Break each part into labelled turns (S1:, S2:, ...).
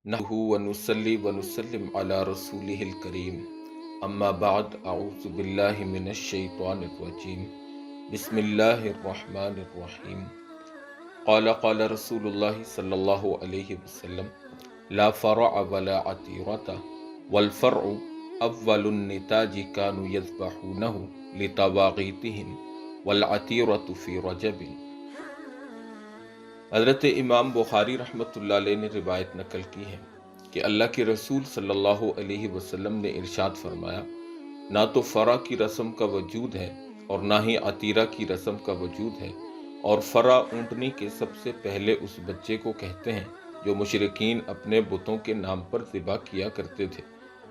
S1: نحمده ونصلي ونسلم على رسوله الكريم اما بعد اعوذ باللہ من الشیطان الرجیم بسم اللہ الرحمن الرحیم قال رسول اللہ صلی اللہ علیہ وسلم لا فرع ولا عتیرة والفرع اول النتاج كانوا يذبحونه لطواغیتهم والعتیرة في رجب۔ حضرت امام بخاری رحمۃ اللہ علیہ نے روایت نقل کی ہے کہ اللہ کے رسول صلی اللہ علیہ وسلم نے ارشاد فرمایا، نہ تو فرع کی رسم کا وجود ہے اور نہ ہی عتیرہ کی رسم کا وجود ہے، اور فرع اونٹنی کے سب سے پہلے اس بچے کو کہتے ہیں جو مشرکین اپنے بتوں کے نام پر ذبح کیا کرتے تھے،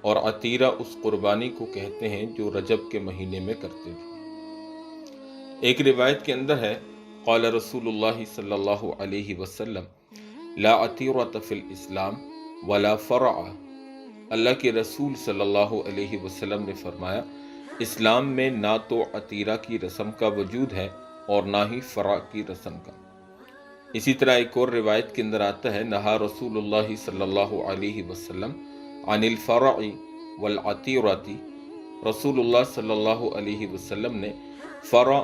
S1: اور عتیرہ اس قربانی کو کہتے ہیں جو رجب کے مہینے میں کرتے تھے۔ ایک روایت کے اندر ہے، قال رسول اللہ صلی اللہ علیہ وسلم لا عتیرۃ فی الاسلام ولا فرع۔ اللہ کے رسول صلی اللہ علیہ وسلم نے فرمایا، اسلام میں نہ تو عتیرہ کی رسم کا وجود ہے اور نہ ہی فرع کی رسم کا۔ اسی طرح ایک اور روایت کے اندر آتا ہے، نہا رسول اللہ صلی اللہ علیہ وسلم عن الفرع والعتیرۃ۔ رسول اللہ صلی اللہ علیہ وسلم نے فرع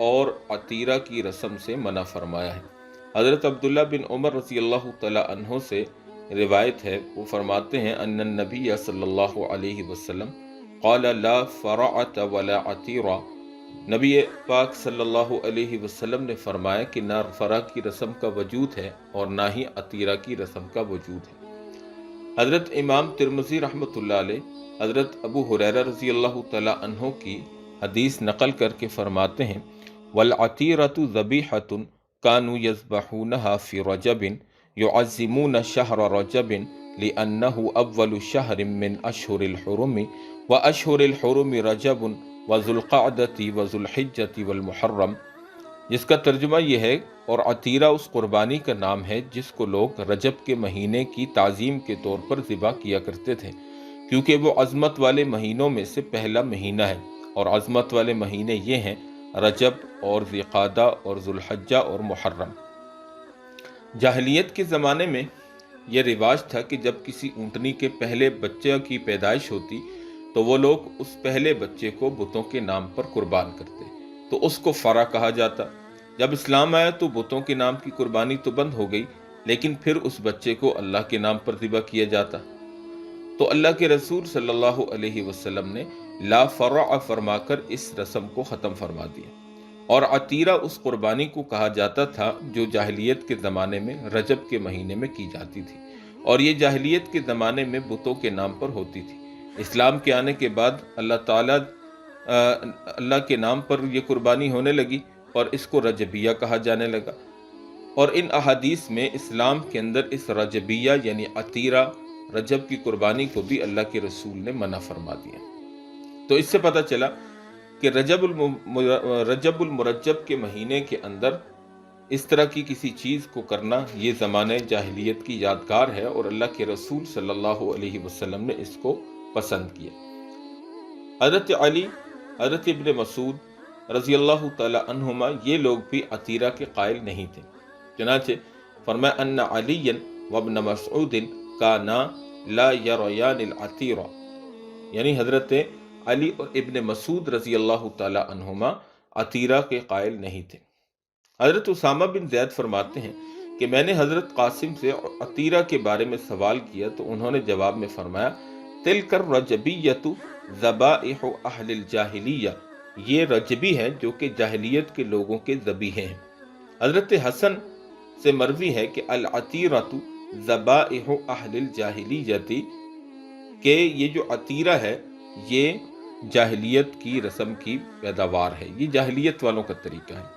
S1: اور عتیرہ کی رسم سے منع فرمایا ہے۔ حضرت عبداللہ بن عمر رضی اللہ تعالی عنہ سے روایت ہے، وہ فرماتے ہیں، ان النبی صلی اللہ علیہ وسلم قال لا فرعۃ ولا عتیرہ۔ نبی پاک صلی اللہ علیہ وسلم نے فرمایا کہ نہ فرع کی رسم کا وجود ہے اور نہ ہی عتیرہ کی رسم کا وجود ہے۔ حضرت امام ترمذی رحمۃ اللہ علیہ حضرت ابو ہریرہ رضی اللہ تعالی عنہ کی حدیث نقل کر کے فرماتے ہیں، والعتیرۃ ذبیحۃ کانوا یذبحونها فی رجب یعظمون شہر رجب لأنہ اول شہر من اشہر الحرم واشہر الحرم رجب وذو القعدۃ وذو الحجۃ والمحرم، جس کا ترجمہ یہ ہے، اور عتیرہ اس قربانی کا نام ہے جس کو لوگ رجب کے مہینے کی تعظیم کے طور پر ذبح کیا کرتے تھے، کیونکہ وہ عظمت والے مہینوں میں سے پہلا مہینہ ہے، اور عظمت والے مہینے یہ ہیں رجب اور ذی القعدہ اور ذو الحجہ اور محرم۔ جاہلیت کے زمانے میں یہ رواج تھا کہ جب کسی اونٹنی کے پہلے بچے کی پیدائش ہوتی تو وہ لوگ اس پہلے بچے کو بتوں کے نام پر قربان کرتے، تو اس کو فرع کہا جاتا۔ جب اسلام آیا تو بتوں کے نام کی قربانی تو بند ہو گئی، لیکن پھر اس بچے کو اللہ کے نام پر ذبح کیا جاتا۔ تو اللہ کے رسول صلی اللہ علیہ وسلم نے لا فرع فرما کر اس رسم کو ختم فرما دیا، اور عتیرہ اس قربانی کو کہا جاتا تھا جو جاہلیت کے زمانے میں رجب کے مہینے میں کی جاتی تھی، اور یہ جاہلیت کے زمانے میں بتوں کے نام پر ہوتی تھی۔ اسلام کے آنے کے بعد اللہ کے نام پر یہ قربانی ہونے لگی اور اس کو رجبیہ کہا جانے لگا، اور ان احادیث میں اسلام کے اندر اس رجبیہ یعنی عتیرہ رجب کی قربانی کو بھی اللہ کے رسول نے منع فرما دیا۔ تو اس سے پتہ چلا کہ رجب المرجب کے مہینے کے اندر اس طرح کی کسی چیز کو کرنا یہ زمانہ جاہلیت کی یادگار ہے، اور اللہ کے رسول صلی اللہ علیہ وسلم نے اس کو پسند کیا۔ حضرت علی، حضرت ابن مسعود رضی اللہ تعالی عنہما یہ لوگ بھی عتیرہ کے قائل نہیں تھے، چنانچہ فرمایا ان علی وابن مسعود کانا لا یریان العتیرہ، یعنی حضرت علی اور ابن مسعود رضی اللہ تعالی عنہما عتیرہ کے قائل نہیں تھے۔ حضرت اسامہ بن زید فرماتے ہیں کہ میں نے حضرت قاسم سے عتیرہ کے بارے میں سوال کیا تو انہوں نے جواب میں فرمایا، تلک الرجبیۃ ذبائح اہل الجاہلیہ، یہ رجبی ہے جو کہ جاہلیت کے لوگوں کے ذبیحے ہیں۔ حضرت حسن سے مروی ہے کہ العتیرۃ ذبائح اہل الجاہلیۃ، کہ یہ جو عتیرہ ہے یہ جاہلیت کی رسم کی پیداوار ہے، یہ جاہلیت والوں کا طریقہ ہے۔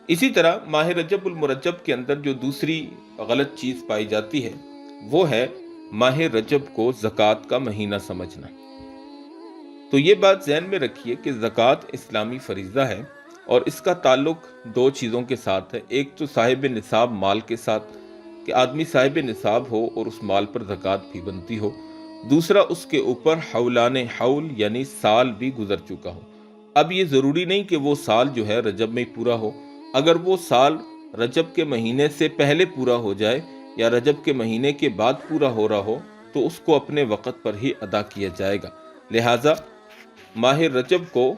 S1: اسی طرح ماہ رجب المرجب کے اندر جو دوسری غلط چیز پائی جاتی ہے وہ ہے ماہ رجب کو زکوٰۃ کا مہینہ سمجھنا۔ تو یہ بات ذہن میں رکھیے کہ زکوٰۃ اسلامی فریضہ ہے، اور اس کا تعلق دو چیزوں کے ساتھ ہے۔ ایک تو صاحب نصاب مال کے ساتھ، کہ آدمی صاحب نصاب ہو اور اس مال پر زکوٰۃ بھی بنتی ہو۔ دوسرا اس کے اوپر حولان حول یعنی سال بھی گزر چکا ہو۔ اب یہ ضروری نہیں کہ وہ سال جو ہے رجب میں پورا ہو، اگر وہ سال رجب کے مہینے سے پہلے پورا ہو جائے یا رجب کے مہینے کے بعد پورا ہو رہا ہو تو اس کو اپنے وقت پر ہی ادا کیا جائے گا۔ لہٰذا ماہ رجب کو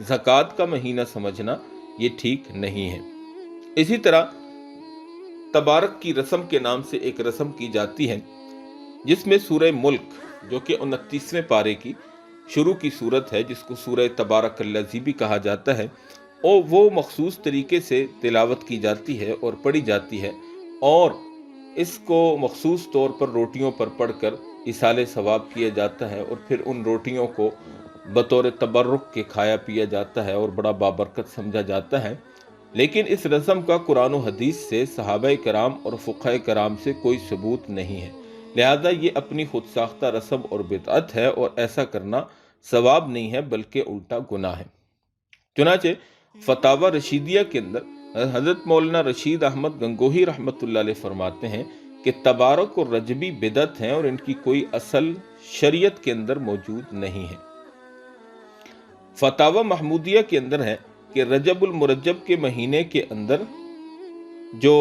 S1: زکوٰۃ کا مہینہ سمجھنا یہ ٹھیک نہیں ہے۔ اسی طرح تبارک کی رسم کے نام سے ایک رسم کی جاتی ہے، جس میں سورہ ملک جو کہ 29ویں پارے کی شروع کی صورت ہے، جس کو سورہ تبارک الذی بھی کہا جاتا ہے، اور وہ مخصوص طریقے سے تلاوت کی جاتی ہے اور پڑھی جاتی ہے، اور اس کو مخصوص طور پر روٹیوں پر پڑھ کر ایصال ثواب کیا جاتا ہے، اور پھر ان روٹیوں کو بطور تبرک کے کھایا پیا جاتا ہے اور بڑا بابرکت سمجھا جاتا ہے۔ لیکن اس رسم کا قرآن و حدیث سے، صحابہ کرام اور فقہاء کرام سے کوئی ثبوت نہیں ہے، لہذا یہ اپنی خود ساختہ رسم اور بدعت ہے، اور ایسا کرنا ثواب نہیں ہے بلکہ الٹا گناہ ہے۔ چنانچہ فتاوی رشیدیہ کے اندر حضرت مولانا رشید احمد گنگوہی رحمۃ اللہ علیہ فرماتے ہیں کہ تبارک اور رجبی بدعت ہیں اور ان کی کوئی اصل شریعت کے اندر موجود نہیں ہے۔ فتاوی محمودیہ کے اندر ہے کہ رجب المرجب کے مہینے کے اندر جو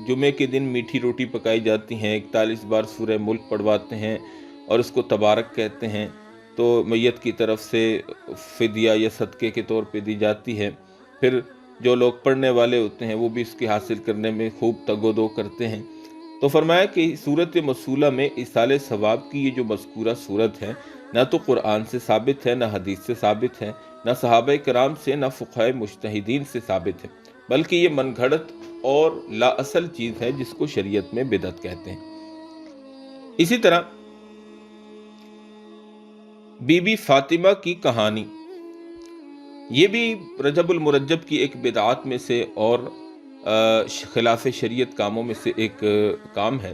S1: جمعے کے دن میٹھی روٹی پکائی جاتی ہیں، 41 بار سورہ ملک پڑھواتے ہیں اور اس کو تبارک کہتے ہیں، تو میت کی طرف سے فدیہ یا صدقے کے طور پہ دی جاتی ہے۔ پھر جو لوگ پڑھنے والے ہوتے ہیں وہ بھی اس کے حاصل کرنے میں خوب تگ و دو کرتے ہیں۔ تو فرمایا کہ سورت مسولہ میں ایصال ثواب کی یہ جو مذکورہ صورت ہے، نہ تو قرآن سے ثابت ہے، نہ حدیث سے ثابت ہے، نہ صحابہ کرام سے، نہ فقہاء مجتہدین سے ثابت ہے، بلکہ یہ من گھڑت اور لا اصل چیز ہے جس کو شریعت میں بدعت کہتے ہیں۔ اسی طرح بی بی فاطمہ کی کہانی، یہ بھی رجب المرجب کی ایک بدعات میں سے اور خلاف شریعت کاموں میں سے ایک کام ہے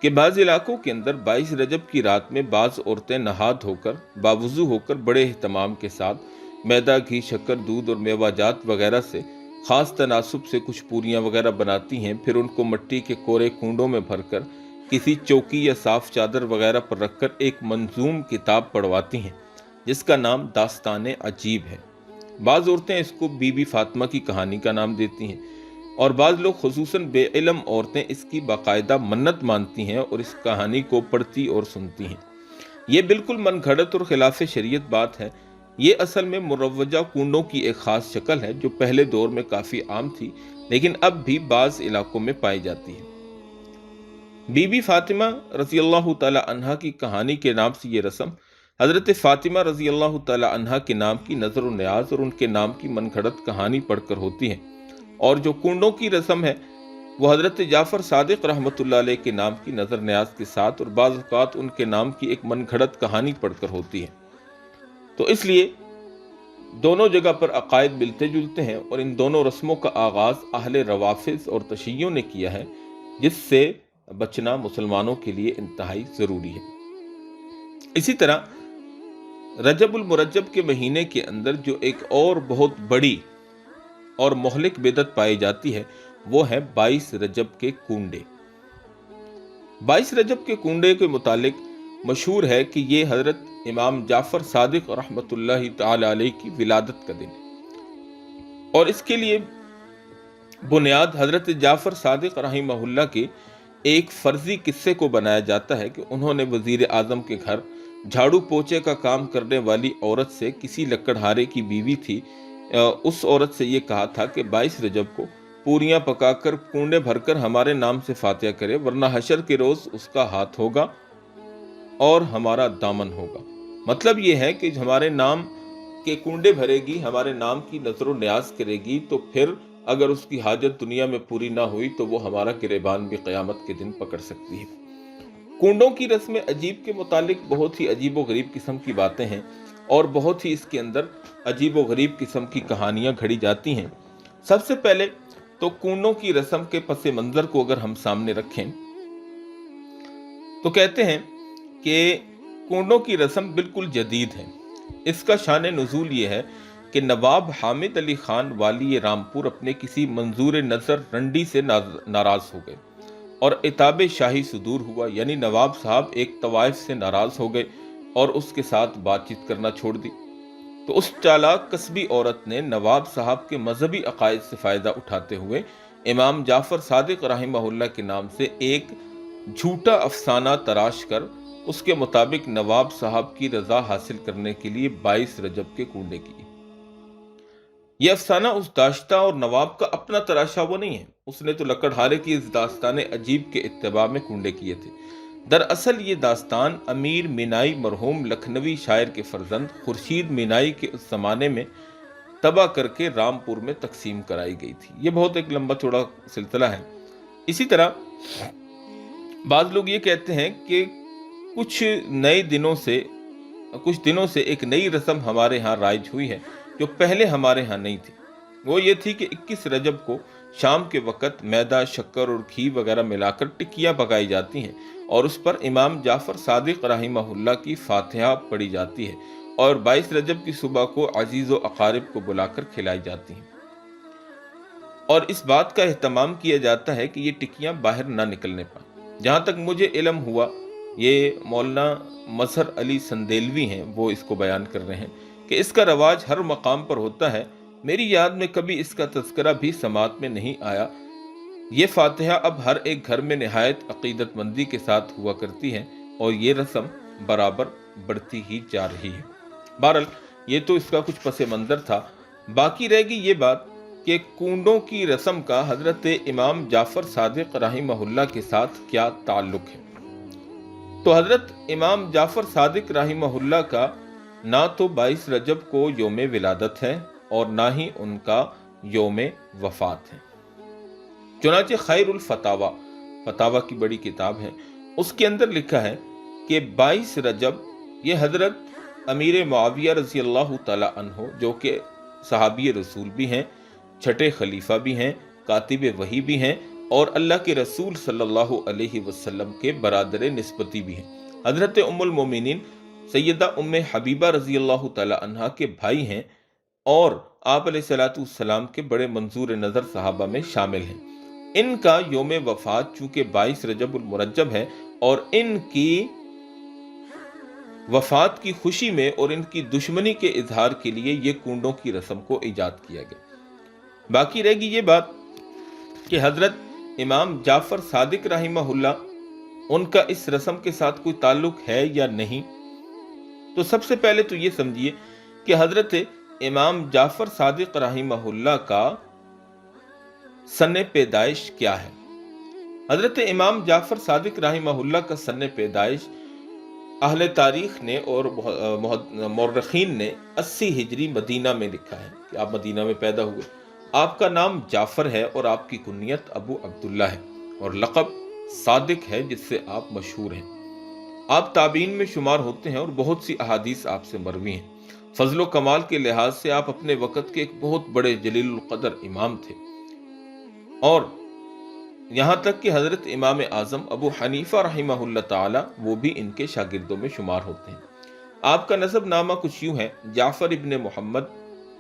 S1: کہ بعض علاقوں کے اندر 22 رجب کی رات میں بعض عورتیں نہاد ہو کر، باوضو ہو کر، بڑے اہتمام کے ساتھ میدا، گھی، شکر، دودھ اور میوہ جات وغیرہ سے خاص تناسب سے کچھ پوریاں وغیرہ بناتی ہیں، پھر ان کو مٹی کے کورے کنڈوں میں بھر کر کسی چوکی یا صاف چادر وغیرہ پر رکھ کر ایک منظوم کتاب پڑھواتی ہیں جس کا نام داستان عجیب ہے۔ بعض عورتیں اس کو بی بی فاطمہ کی کہانی کا نام دیتی ہیں، اور بعض لوگ خصوصاً بے علم عورتیں اس کی باقاعدہ منت مانتی ہیں اور اس کہانی کو پڑھتی اور سنتی ہیں۔ یہ بالکل من گھڑت اور خلاف شریعت بات ہے۔ یہ اصل میں مروجہ کنڈوں کی ایک خاص شکل ہے جو پہلے دور میں کافی عام تھی، لیکن اب بھی بعض علاقوں میں پائی جاتی ہے۔ بی بی فاطمہ رضی اللہ تعالی عنہا کی کہانی کے نام سے یہ رسم حضرت فاطمہ رضی اللہ تعالی عنہا کے نام کی نظر و نیاز اور ان کے نام کی من گھڑت کہانی پڑھ کر ہوتی ہے، اور جو کنڈوں کی رسم ہے وہ حضرت جعفر صادق رحمۃ اللہ علیہ کے نام کی نظر نیاز کے ساتھ اور بعض اوقات ان کے نام کی ایک من گھڑت کہانی پڑھ کر ہوتی ہے۔ تو اس لیے دونوں جگہ پر عقائد ملتے جلتے ہیں، اور ان دونوں رسموں کا آغاز اہل روافض اور تشیعوں نے کیا ہے، جس سے بچنا مسلمانوں کے لیے انتہائی ضروری ہے۔ اسی طرح رجب المرجب کے مہینے کے اندر جو ایک اور بہت بڑی اور مہلک بدعت پائی جاتی ہے وہ ہے 22 رجب کے کنڈے۔ 22 رجب کے کنڈے کے متعلق مشہور ہے کہ یہ حضرت امام جعفر صادق رحمۃ اللہ تعالی علیہ کی ولادت کا دن ہے، اور اس کے لیے بنیاد حضرت جعفر صادق رحمہ اللہ کے ایک فرضی قصے کو بنایا جاتا ہے کہ انہوں نے وزیر اعظم کے گھر جھاڑو پوچھے کا کام کرنے والی عورت سے، کسی لکڑہارے کی بیوی تھی، اس عورت سے یہ کہا تھا کہ 22 رجب کو پوریاں پکا کر کنڈے بھر کر ہمارے نام سے فاتحہ کرے، ورنہ حشر کے روز اس کا ہاتھ ہوگا اور ہمارا دامن ہوگا۔ مطلب یہ ہے کہ ہمارے نام کے کنڈے بھرے گی، ہمارے نام کی نظر و نیاز کرے گی، تو پھر اگر اس کی حاجت دنیا میں پوری نہ ہوئی تو وہ ہمارا گریبان بھی قیامت کے دن پکڑ سکتی ہے۔ کنڈوں کی رسم عجیب کے متعلق بہت ہی عجیب و غریب قسم کی باتیں ہیں، اور بہت ہی اس کے اندر عجیب و غریب قسم کی کہانیاں گھڑی جاتی ہیں۔ سب سے پہلے تو کنڈوں کی رسم کے پس منظر کو اگر ہم سامنے رکھیں تو کہتے ہیں کہ کنڈوں کی رسم بالکل جدید ہے۔ اس کا شان نزول یہ ہے کہ نواب حامد علی خان والی رامپور اپنے کسی منظور نظر رنڈی سے ناراض ہو گئے اور عتاب شاہی صدور ہوا، یعنی نواب صاحب ایک طوائف سے ناراض ہو گئے اور اس کے ساتھ بات چیت کرنا چھوڑ دی۔ تو اس چالاک قصبی عورت نے نواب صاحب کے مذہبی عقائد سے فائدہ اٹھاتے ہوئے امام جعفر صادق رحمہ اللہ کے نام سے ایک جھوٹا افسانہ تراش کر اس کے مطابق نواب صاحب کی رضا حاصل کرنے کے لیے 22 رجب کے کنڈے کیے۔ یہ افسانہ اس داشتہ اور نواب کا اپنا تراشا وہ نہیں ہے، اس نے تو لکڑہارے کی اس داستان عجیب کے اتباع میں کنڈے کیے تھے۔ دراصل یہ داستان امیر مینائی مرحوم لکھنوی شاعر کے فرزند خورشید مینائی کے اس زمانے میں تباہ کر کے رامپور میں تقسیم کرائی گئی تھی۔ یہ بہت ایک لمبا چوڑا سلسلہ ہے۔ اسی طرح بعض لوگ یہ کہتے ہیں کہ کچھ دنوں سے ایک نئی رسم ہمارے ہاں رائج ہوئی ہے جو پہلے ہمارے ہاں نہیں تھی۔ وہ یہ تھی کہ 21 رجب کو شام کے وقت میدا، شکر اور گھی وغیرہ ملا کر ٹکیاں پکائی جاتی ہیں اور اس پر امام جعفر صادق رحمہ اللہ کی فاتحہ پڑھی جاتی ہے اور 22 رجب کی صبح کو عزیز و اقارب کو بلا کر کھلائی جاتی ہیں، اور اس بات کا اہتمام کیا جاتا ہے کہ یہ ٹکیاں باہر نہ نکلنے پائیں۔ جہاں تک مجھے علم ہوا، یہ مولانا مظہر علی سندیلوی ہیں، وہ اس کو بیان کر رہے ہیں کہ اس کا رواج ہر مقام پر ہوتا ہے۔ میری یاد میں کبھی اس کا تذکرہ بھی سماعت میں نہیں آیا۔ یہ فاتحہ اب ہر ایک گھر میں نہایت عقیدت مندی کے ساتھ ہوا کرتی ہے اور یہ رسم برابر بڑھتی ہی جا رہی ہے۔ بہرحال یہ تو اس کا کچھ پس منظر تھا۔ باقی رہ گئی یہ بات کہ کنڈوں کی رسم کا حضرت امام جعفر صادق رحمہ اللہ کے ساتھ کیا تعلق ہے۔ تو حضرت امام جعفر صادق رحمہ اللہ کا نہ تو 22 رجب کو یوم ولادت ہے اور نہ ہی ان کا یوم وفات ہے۔ چنانچہ خیر الفتاوی، فتاوی کی بڑی کتاب ہے، اس کے اندر لکھا ہے کہ 22 رجب یہ حضرت امیر معاویہ رضی اللہ تعالی عنہ، جو کہ صحابی رسول بھی ہیں، چھٹے خلیفہ بھی ہیں، کاتب وحی بھی ہیں اور اللہ کے رسول صلی اللہ علیہ وسلم کے برادر نسبتی بھی ہیں، حضرت ام المومنین سیدہ ام حبیبہ رضی اللہ تعالی عنہ کے بھائی ہیں اور آپ علیہ الصلوۃ والسلام کے بڑے منظور نظر صحابہ میں شامل ہیں۔ ان کا یوم وفات چونکہ 22 رجب المرجب ہے اور ان کی وفات کی خوشی میں اور ان کی دشمنی کے اظہار کے لیے یہ کنڈوں کی رسم کو ایجاد کیا گیا۔ باقی رہ گئی یہ بات کہ حضرت امام جعفر صادق رحمہ اللہ، ان کا اس رسم کے ساتھ کوئی تعلق ہے یا نہیں۔ تو سب سے پہلے تو یہ سمجھیے کہ حضرت امام جعفر صادق رحمہ اللہ کا سن پیدائش کیا ہے۔ حضرت امام جعفر صادق رحمہ اللہ کا سن پیدائش اہل تاریخ نے اور مورخین نے 80 ہجری مدینہ میں لکھا ہے کہ آپ مدینہ میں پیدا ہوئے۔ آپ کا نام جعفر ہے اور آپ کی کنیت ابو عبداللہ ہے اور لقب صادق ہے جس سے آپ مشہور ہیں۔ آپ تابعین میں شمار ہوتے ہیں اور بہت سی احادیث آپ سے مروی ہیں۔ فضل و کمال کے لحاظ سے آپ اپنے وقت کے ایک بہت بڑے جلیل القدر امام تھے، اور یہاں تک کہ حضرت امام اعظم ابو حنیفہ رحمہ اللہ تعالی وہ بھی ان کے شاگردوں میں شمار ہوتے ہیں۔ آپ کا نسب نامہ کچھ یوں ہے: جعفر ابن محمد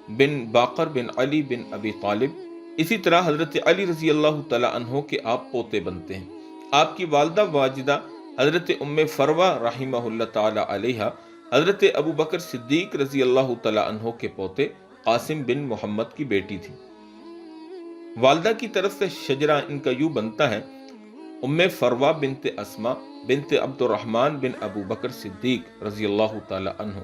S1: بن باقر بن علی بن ابی طالب۔ اسی طرح حضرت علی رضی اللہ تعالی عنہ کے آپ پوتے بنتے ہیں۔ آپ کی والدہ واجدہ حضرت ام فروہ رحمہ اللہ تعالی علیہ حضرت ابو بکر صدیق رضی اللہ تعالی عنہ کے پوتے قاسم بن محمد کی بیٹی تھی۔ والدہ کی طرف سے شجرہ ان کا یوں بنتا ہے: ام فروہ بنت اسما بنت عبد الرحمن بن ابو بکر صدیق رضی اللہ تعالی عنہ۔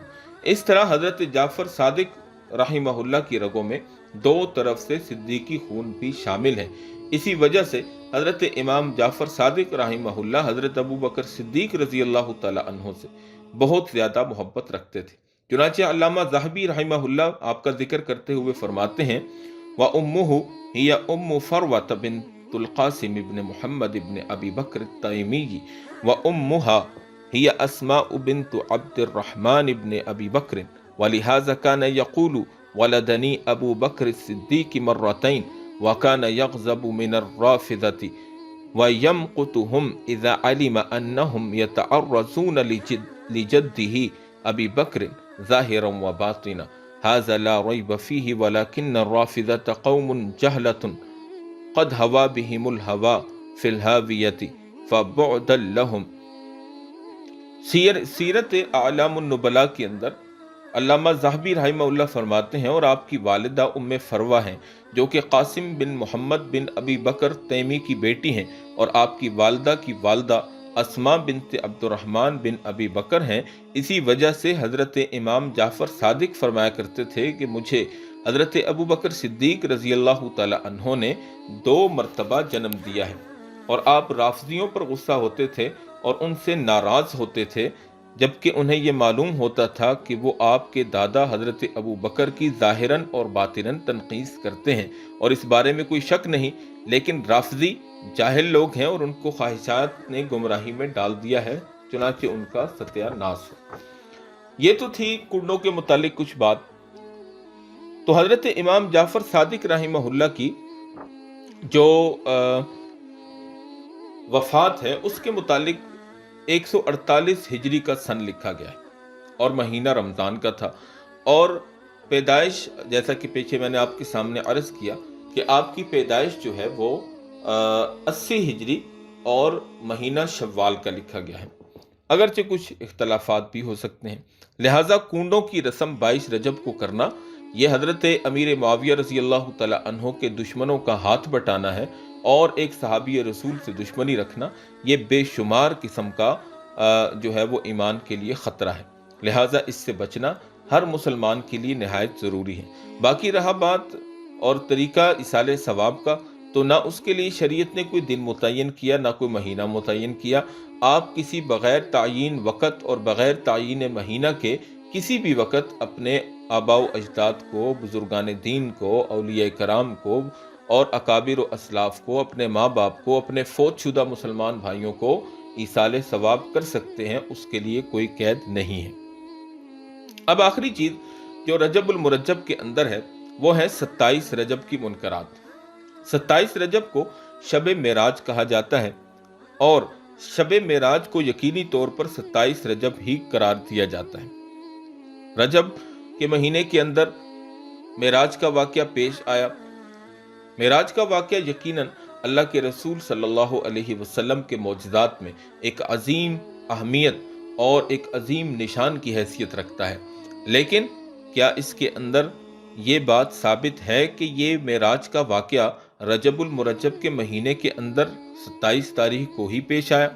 S1: اس طرح حضرت جعفر صادق رحمہ اللہ کی رگوں میں دو طرف سے صدیقی خون بھی شامل ہے۔ اسی وجہ سے حضرت امام جعفر صادق رحمہ اللہ حضرت ابو بکر صدیق رضی اللہ تعالی عنہ سے بہت زیادہ محبت رکھتے تھے۔ چنانچہ علامہ ذہبی رحمہ اللہ آپ کا ذکر کرتے ہوئے فرماتے ہیں: وَأُمُّهُ هِيَ أُمُّ فَرْوَةَ بِنْتُ الْقَاسِمِ بْنِ محمد بن ابی بکر التیمیّ وَأُمُّهَا هِيَ أَسْمَاءُ بِنْتُ عبد الرحمن بن ابی بکر وَلِهَذَا كَانَ يَقُولُ وَلَدَنِي أَبُو بَكْرِ الصِّدِّيقِ مَرَّتَيْنِ وَكَانَ يَغْضَبُ مِنَ الرَّافِضَةِ وَيَمْقُتُهُمْ إِذَا عَلِمَ أَنَّهُمْ يَتَعَرَّضُونَ لِجَدِّهِ أَبِي بَكْرٍ ظَاهِرًا وَبَاطِنًا هذا لا ريب فيه ولكن الرافضة قوم جهلة قد هوى بهم الهوى في الهاوية فبعدا لهم۔ سیرت اعلام النبلاء کے اندر علامہ ذہبی رحمہ اللہ فرماتے ہیں اور آپ کی والدہ ام فروہ ہیں جو کہ قاسم بن محمد بن ابی بکر تیمی کی بیٹی ہیں، اور آپ کی والدہ کی والدہ اسماء بنت عبد الرحمن بن ابی بکر ہیں۔ اسی وجہ سے حضرت امام جعفر صادق فرمایا کرتے تھے کہ مجھے حضرت ابو بکر صدیق رضی اللہ تعالی عنہ نے 2 مرتبہ جنم دیا ہے، اور آپ رافضیوں پر غصہ ہوتے تھے اور ان سے ناراض ہوتے تھے، جبکہ انہیں یہ معلوم ہوتا تھا کہ وہ آپ کے دادا حضرت ابو بکر کی ظاہراً اور باطناً تنقید کرتے ہیں، اور اس بارے میں کوئی شک نہیں، لیکن رافضی جاہل لوگ ہیں اور ان کو خواہشات نے گمراہی میں ڈال دیا ہے، چنانچہ ان کا ستیہ ناش ہو۔ یہ تو تھی کنڈوں کے متعلق کچھ بات۔ تو حضرت امام جعفر صادق رحمہ اللہ کی جو وفات ہے اس کے متعلق 148 ہجری کا سن لکھا گیا ہے، اور مہینہ رمضان کا تھا، اور پیدائش جیسا کہ پیچھے میں نے آپ کے سامنے عرض کیا کہ آپ کی پیدائش جو ہے وہ 80 ہجری اور مہینہ شوال کا لکھا گیا ہے، اگرچہ کچھ اختلافات بھی ہو سکتے ہیں۔ لہٰذا کنڈوں کی رسم 22 رجب کو کرنا یہ حضرت امیر معاویہ رضی اللہ تعالی عنہ کے دشمنوں کا ہاتھ بٹانا ہے، اور ایک صحابی رسول سے دشمنی رکھنا یہ بے شمار قسم کا جو ہے وہ ایمان کے لیے خطرہ ہے، لہٰذا اس سے بچنا ہر مسلمان کے لیے نہایت ضروری ہے۔ باقی رہا بات اور طریقہ ایصال ثواب کا، تو نہ اس کے لیے شریعت نے کوئی دن متعین کیا، نہ کوئی مہینہ متعین کیا۔ آپ کسی بغیر تعیین وقت اور بغیر تعیین مہینہ کے کسی بھی وقت اپنے آباء و اجداد کو، بزرگان دین کو، اولیاء کرام کو اور اکابر و اسلاف کو، اپنے ماں باپ کو، اپنے فوت شدہ مسلمان بھائیوں کو ایصال ثواب کر سکتے ہیں، اس کے لیے کوئی قید نہیں ہے۔ اب آخری چیز جو رجب المرجب کے اندر ہے وہ ہے 27 رجب کی منکرات۔ 27 رجب کو شب معراج کہا جاتا ہے، اور شب معراج کو یقینی طور پر 27 رجب ہی قرار دیا جاتا ہے۔ رجب کے مہینے کے اندر معراج کا واقعہ پیش آیا۔ معراج کا واقعہ یقیناً اللہ کے رسول صلی اللہ علیہ وسلم کے معجزات میں ایک عظیم اہمیت اور ایک عظیم نشان کی حیثیت رکھتا ہے، لیکن کیا اس کے اندر یہ بات ثابت ہے کہ یہ معراج کا واقعہ رجب المرجب کے مہینے کے اندر 27 تاریخ کو ہی پیش آیا؟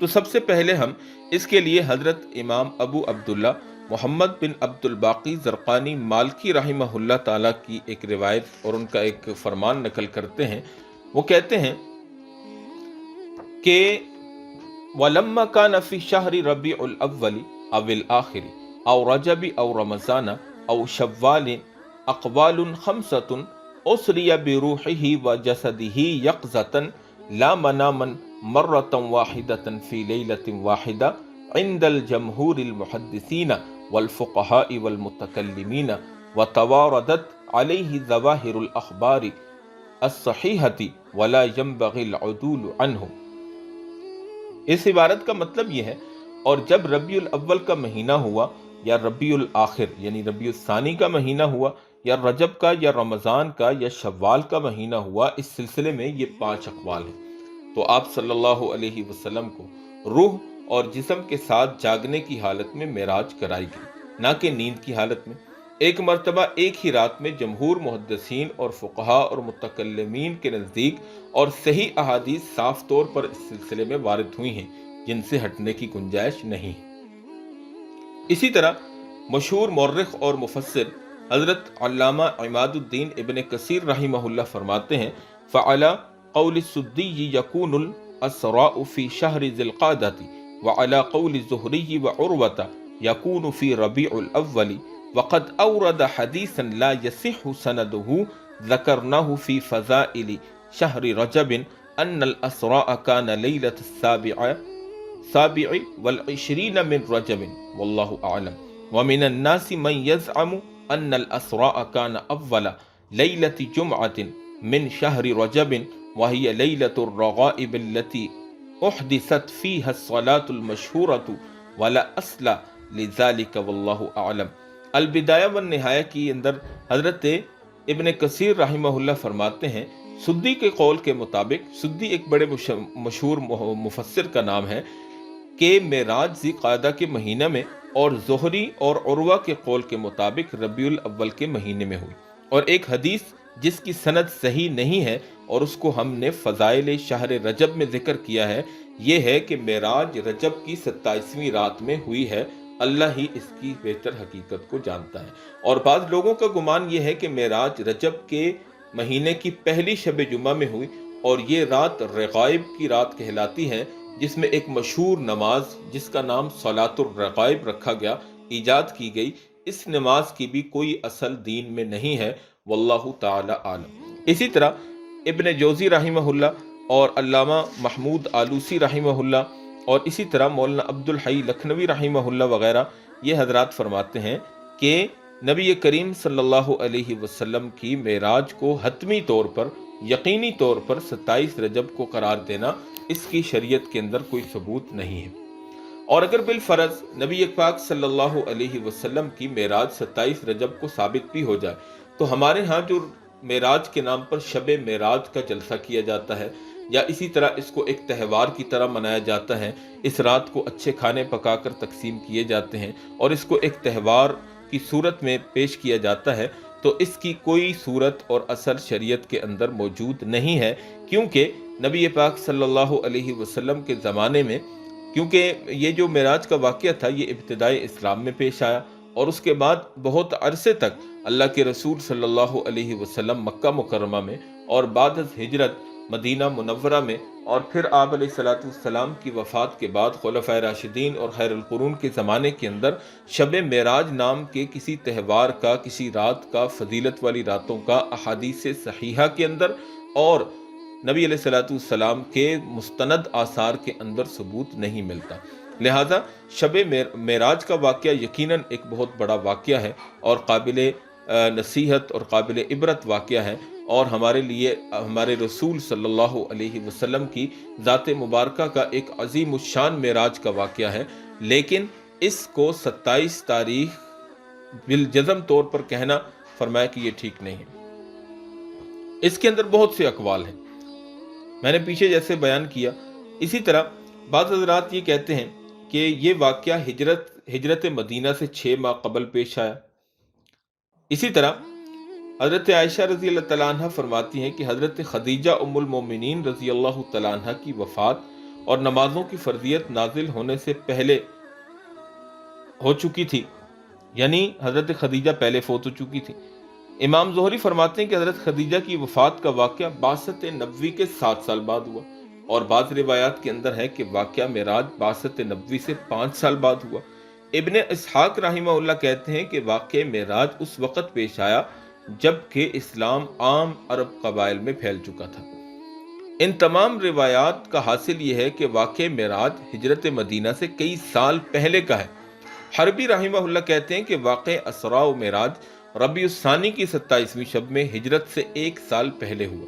S1: تو سب سے پہلے ہم اس کے لیے حضرت امام ابو عبداللہ محمد بن عبد الباقی زرقانی مالکی رحمہ اللہ تعالیٰ کی ایک روایت اور ان کا ایک فرمان نقل کرتے ہیں۔ وہ کہتے ہیں کہ وَلَمَّا كَانَ فِي شَهْرِ رَبِيعُ الْأَوَّلِ أَوِ الْآخِرِ أَوْ رَجَبِ أَوْ رَمَضَانَ أَوْ شَوَّالٍ أَقْوَالٌ خَمْسَةٌ أُسْرِيَ بِرُوحِهِ وَجَسَدِهِ يَقْظَةً لَا مَنَامًا مَرَّةً وَاحِدَةً فِي لَيْلَةٍ وَاحِدَةٍ عند الجمهور المحدثين والفقهاء والمتكلمين وتواردت عليه ظواهر الأخبار الصحيحة ولا ينبغي العدول عنه۔ اس عبارت کا مطلب یہ ہے، اور جب ربیع الاول کا مہینہ ہوا یا ربیع الاخر یعنی ربیع الثانی کا مہینہ ہوا یا رجب کا یا رمضان کا یا شوال کا مہینہ ہوا، اس سلسلے میں یہ 5 اقوال ہیں۔ تو آپ صلی اللہ علیہ وسلم کو روح اور جسم کے ساتھ جاگنے کی حالت میں معراج کرائی گئی، نہ کہ نیند کی حالت میں۔ ایک مرتبہ ایک ہی رات میں جمہور محدثین اور فقہا اور متکلمین کے نزدیک اور صحیح احادیث صاف طور پر اس سلسلے میں وارد ہوئی ہیں، جن سے ہٹنے کی گنجائش نہیں ہے۔ اسی طرح مشہور مورخ اور مفسر حضرت علامہ عماد الدین ابن کثیر رحمہ اللہ فرماتے ہیں فعلی قول السدی یکون الاسراء فی شہر ذی القعدۃ وعلی قول الزہری وعروۃ یکون فی ربیع الاول وقد اورد حدیثا لا یصح سندہ ذکرناه فی فضائل شہر رجب ان الاسراء کان لیلۃ السابع والعشرین من رجب واللہ اعلم ومن الناس من يزعم ان الاسراء کان اول لیلۃ جمعۃ من شہر رجب وهي ليلة الرغائب التي احدثت فيها الصلاة المشهورة ولا اصل لذلك والله اعلم۔ البدایہ والنہایہ کی اندر حضرت ابن کثیر رحمہ اللہ فرماتے ہیں سدی کے قول کے مطابق، سدی ایک بڑے مشہور مفسر کا نام ہے، کہ معراج ذی قعدہ کے مہینہ میں اور زہری اور عروہ کے قول کے مطابق ربیع الاول کے مہینے میں ہوئی۔ اور ایک حدیث جس کی سند صحیح نہیں ہے اور اس کو ہم نے فضائل شہر رجب میں ذکر کیا ہے، یہ ہے کہ معراج رجب کی 27ویں رات میں ہوئی ہے۔ اللہ ہی اس کی بہتر حقیقت کو جانتا ہے۔ اور بعض لوگوں کا گمان یہ ہے کہ معراج رجب کے مہینے کی پہلی شب جمعہ میں ہوئی، اور یہ رات رغائب کی رات کہلاتی ہے، جس میں ایک مشہور نماز جس کا نام صلاۃ الرغائب رکھا گیا، ایجاد کی گئی۔ اس نماز کی بھی کوئی اصل دین میں نہیں ہے، واللہ تعالی عالم۔ اسی طرح ابن جوزی رحمہ اللہ اور علامہ محمود آلوسی رحمہ اللہ اور اسی طرح مولانا عبد الحی لکھنوی رحمہ اللہ وغیرہ یہ حضرات فرماتے ہیں کہ نبی کریم صلی اللہ علیہ وسلم کی معراج کو حتمی طور پر، یقینی طور پر 27 رجب کو قرار دینا، اس کی شریعت کے اندر کوئی ثبوت نہیں ہے۔ اور اگر بالفرض نبی پاک صلی اللہ علیہ وسلم کی معراج 27 رجب کو ثابت بھی ہو جائے، تو ہمارے ہاں جو معراج کے نام پر شب معراج کا جلسہ کیا جاتا ہے، یا اسی طرح اس کو ایک تہوار کی طرح منایا جاتا ہے، اس رات کو اچھے کھانے پکا کر تقسیم کیے جاتے ہیں اور اس کو ایک تہوار کی صورت میں پیش کیا جاتا ہے، تو اس کی کوئی صورت اور اثر شریعت کے اندر موجود نہیں ہے، کیونکہ نبی پاک صلی اللہ علیہ وسلم کے زمانے میں، کیونکہ یہ جو معراج کا واقعہ تھا یہ ابتدائی اسلام میں پیش آیا، اور اس کے بعد بہت عرصے تک اللہ کے رسول صلی اللہ علیہ وسلم مکہ مکرمہ میں، اور بعد از ہجرت مدینہ منورہ میں، اور پھر آپ علیہ السلام کی وفات کے بعد خلفائے راشدین اور خیر القرون کے زمانے کے اندر شب معراج نام کے کسی تہوار کا، کسی رات کا، فضیلت والی راتوں کا احادیث صحیحہ کے اندر اور نبی علیہ السلام کے مستند آثار کے اندر ثبوت نہیں ملتا۔ لہذا شب معراج کا واقعہ یقیناً ایک بہت بڑا واقعہ ہے اور قابل نصیحت اور قابل عبرت واقعہ ہے، اور ہمارے لیے ہمارے رسول صلی اللہ علیہ وسلم کی ذات مبارکہ کا ایک عظیم الشان معراج کا واقعہ ہے، لیکن اس کو 27 تاریخ بالجزم طور پر کہنا، فرمایا کہ یہ ٹھیک نہیں ہے۔ اس کے اندر بہت سے اقوال ہیں، میں نے پیچھے جیسے بیان کیا۔ اسی طرح بعض حضرات یہ کہتے ہیں کہ یہ واقعہ ہجرت مدینہ سے 6 ماہ قبل پیش آیا۔ اسی طرح حضرت عائشہ رضی اللہ تعالیٰ عنہ فرماتی ہیں کہ حضرت خدیجہ ام المومنین رضی اللہ تعالیٰ عنہ کی وفات اور نمازوں کی فرضیت نازل ہونے سے پہلے ہو چکی تھی، یعنی حضرت خدیجہ پہلے فوت ہو چکی تھی۔ امام زہری فرماتے ہیں کہ حضرت خدیجہ کی وفات کا واقعہ بعثت نبوی کے 7 سال بعد ہوا، اور بعض روایات کے اندر ہے کہ واقعہ معراج بعثت نبوی سے 5 سال بعد ہوا۔ ابن اسحاق رحمہ اللہ کہتے ہیں کہ واقعہ معراج اس وقت پیش آیا جب کہ اسلام عام عرب قبائل میں پھیل چکا تھا۔ ان تمام روایات کا حاصل یہ ہے کہ واقعہ معراج ہجرت مدینہ سے کئی سال پہلے کا ہے۔ حربی رحمہ اللہ کہتے ہیں کہ واقعہ اسراء و معراج ربیع الثانی کی 27ویں شب میں ہجرت سے 1 سال پہلے ہوا،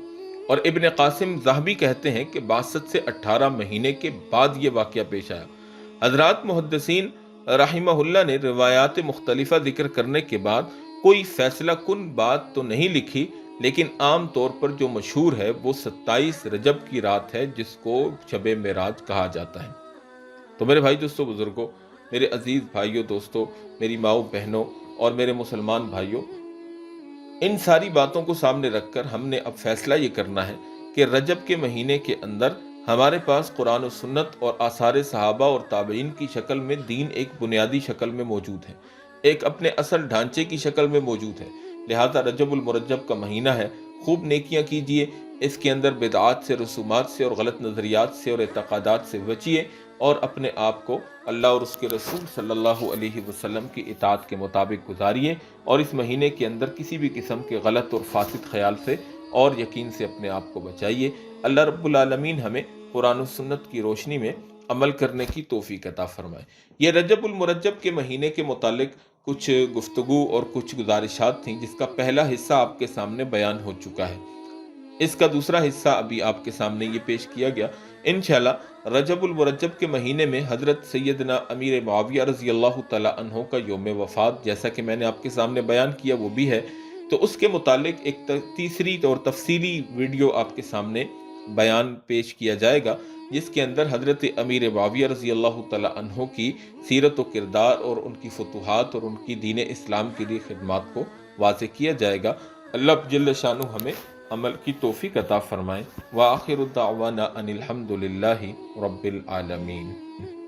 S1: اور ابن قاسم ذہبی کہتے ہیں کہ بعثت سے 18 مہینے کے بعد یہ واقعہ پیش آیا۔ حضرات محدثین رحمہ اللہ نے روایات مختلفہ ذکر کرنے کے بعد کوئی فیصلہ کن بات تو نہیں لکھی، لیکن عام طور پر جو مشہور ہے وہ 27 رجب کی رات ہے، جس کو شب معراج کہا جاتا ہے۔ تو میرے بھائی دوستو بزرگوں، میرے عزیز بھائیوں دوستو، میری ماؤں بہنوں اور میرے مسلمان بھائیوں، ان ساری باتوں کو سامنے رکھ کر ہم نے اب فیصلہ یہ کرنا ہے کہ رجب کے مہینے کے اندر ہمارے پاس قرآن و سنت اور آثار صحابہ اور تابعین کی شکل میں دین ایک بنیادی شکل میں موجود ہے، ایک اپنے اصل ڈھانچے کی شکل میں موجود ہے۔ لہذا رجب المرجب کا مہینہ ہے، خوب نیکیاں کیجئے، اس کے اندر بدعات سے، رسومات سے اور غلط نظریات سے اور اعتقادات سے بچیے، اور اپنے آپ کو اللہ اور اس کے رسول صلی اللہ علیہ وسلم کی اطاعت کے مطابق گزاریے، اور اس مہینے کے اندر کسی بھی قسم کے غلط اور فاسد خیال سے اور یقین سے اپنے آپ کو بچائیے۔ اللہ رب العالمین ہمیں قرآن و سنت کی روشنی میں عمل کرنے کی توفیق عطا فرمائے۔ یہ رجب المرجب کے مہینے کے متعلق کچھ گفتگو اور کچھ گزارشات تھیں، جس کا پہلا حصہ آپ کے سامنے بیان ہو چکا ہے۔ اس کا دوسرا حصہ ابھی آپ کے سامنے یہ پیش کیا گیا۔ انشاءاللہ رجب المرجب کے مہینے میں حضرت سیدنا امیر معاویہ رضی اللہ تعالیٰ عنہ کا یوم وفات، جیسا کہ میں نے آپ کے سامنے بیان کیا، وہ بھی ہے، تو اس کے متعلق ایک تیسری اور تفصیلی ویڈیو آپ کے سامنے بیان پیش کیا جائے گا۔ جس کے اندر حضرت امیر معاویہ رضی اللہ تعالی عنہ کی سیرت و کردار اور ان کی فتوحات اور ان کی دین اسلام کے لیے خدمات کو واضح کیا جائے گا۔ اللہ جل شانہ ہمیں عمل کی توفیق عطا فرمائے۔ وآخر الدعوانا ان الحمد للہ رب العالمین۔